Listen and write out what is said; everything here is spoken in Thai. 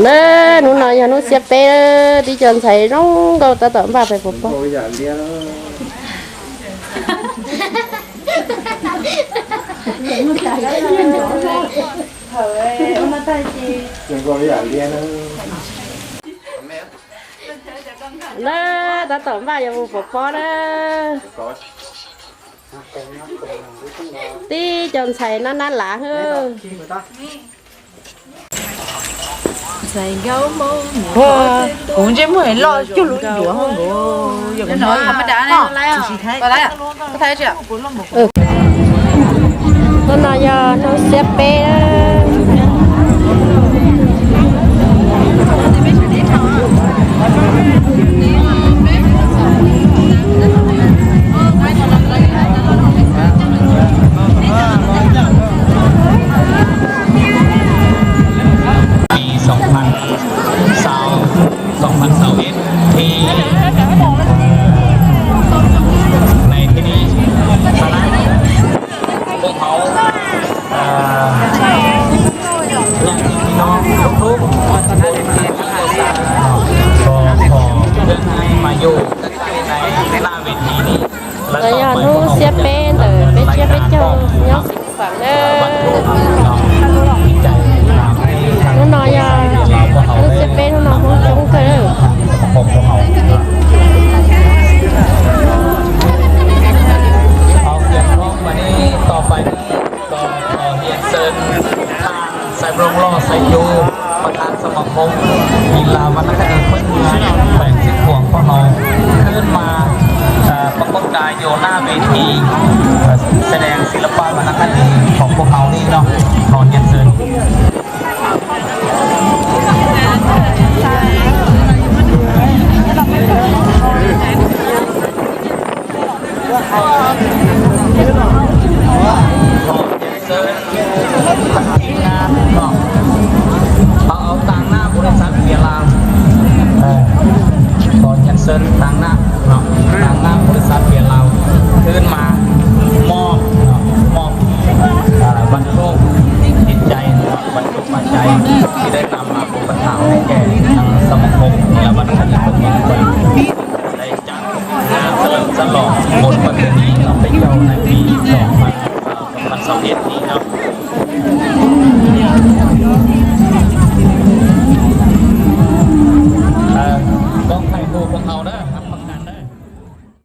nè nó nói nhà nó xếp bé đi chân thấy nó đâu ta tởm vào phải phục không nè ta tởm vào nhà phục phó đó đi chân thấy nó nát lá hơn cũng chỉ mới lo chút lúa lúa không có giờ cũng nói mà đã này chỉ thấy có thấy chưa nó nói giờ nó xếp bé thìในที่นี้คณะพวกเขาอย่างพี่น้องทุกๆก็ขอเรื่องให้มาอยู่ในหน้าเวทีนี้แล้วก็ nó xếp bé rồi bé xếp bé cho nhóc khoảng nó nói nó xếp bé nó nói không chống cái đâu ผมของเขาเอาเกี่ยวข้องมานี่ต่อไปก็ขอเรียนเชิญทางสายบรงล่อสายยูประธานสมาคมกีฬาวรรณคดีเพื่อนเมืองแบ่งสิทธิ์ห่วงพ่อน้องขึ้นมาประกบกายโยหน้าเวทีแสดงศิลปะวรรณคดีของพวกเขานี่เนาะขอเรียนเชิญทีมงานเนาะเอาต่างหน้าบริษัทเบียร์ลาวขอยันเซินต่างหน้าเนาะ